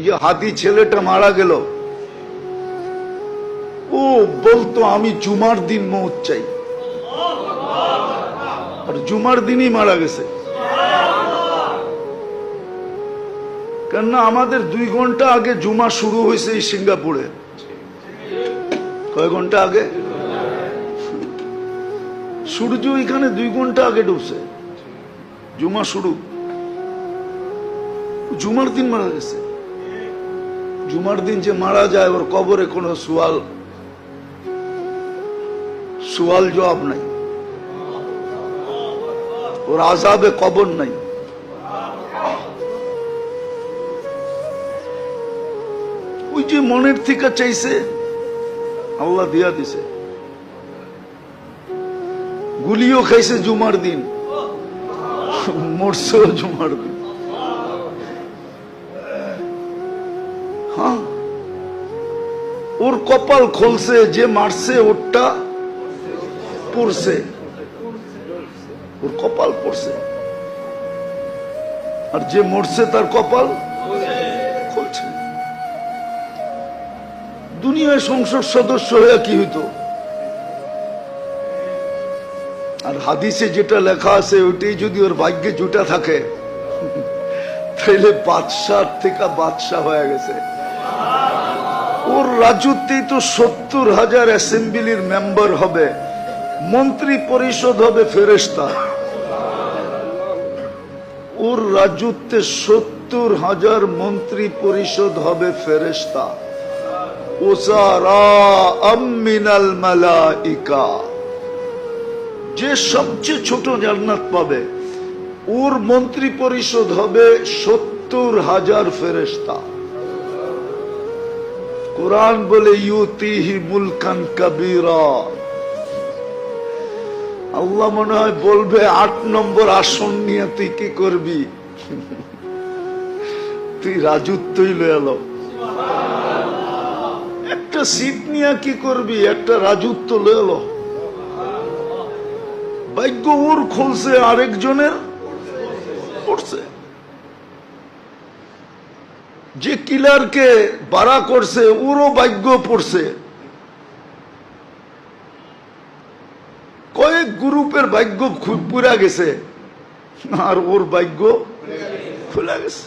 যে হাতি ছেলেটা মারা গেল, ও বলতো আমি জুমার দিন মৌত চাই, আর জুমার দিনই মারা গেছে। কেননা আমাদের 2 ঘন্টা আগে জুমা শুরু হয়েছে এই সিঙ্গাপুরে। কয় ঘন্টা আগে? সূর্য এখানে 2 ঘন্টা আগে ডুবছে, জুমা শুরু। জুমার দিন মারা গেছে। জুমার দিন যে মারা যায় ওর কবরে কোনো সুয়াল জবাব নাই, ওর আযাবে কবর নাই। ওই যে মনের থেকে চাইছে আল্লাহ দিয়া দিছে। গুলিও খাইছে জুমার দিন, মরছেও জুমার দিন। হ্যাঁ, ওর কপাল খুলছে, যে মারছে ওরটা পড়ছে, ওর কপাল পড়ছে, আর যে মরছে তার কপাল খুলছে। দুনিয়ায় সংসদ সদস্য হয়ে কি হইতো? আর হাদিসে যেটা লেখা আছে ওইটাই যদি ওর ভাগ্যে জুটা থাকে তাহলে বাদশাহ থেকে বাদশাহ হয়ে গেছে। ওর রাজত্বেই তো 70,000 অ্যাসেম্বলির মেম্বার হবে, মন্ত্রী পরিষদ হবে ফেরেশতা। ওর রাজত্বে 70,000 মন্ত্রী পরিষদ হবে ফেরেশতা। মিনাল মালাইকা, যে সবচেয়ে ছোট জান্নাত পাবে ওর মন্ত্রী পরিষদ হবে 70,000 ফেরেশতা। কুরআন বলে ইউতিহি মুলকান কাবীরা। আল্লাহ মনে হয় বলবে 8 নম্বর আসন নিয়ে তুই কি করবি? তুই রাজত্বই লয়ে এলো। একটা সিট নিয়ে কি করবি? একটা রাজত্ব লয়ে এলো। ভাগ্য ওর খুলছে, আরেকজনের পড়ছে। যে কিলারকে বাড়া করছে ওরও ভাগ্য পড়ছে। কয়েক গ্রুপের ভাগ্য পুরা গেছে আর ওর ভাগ্য খুলে গেছে।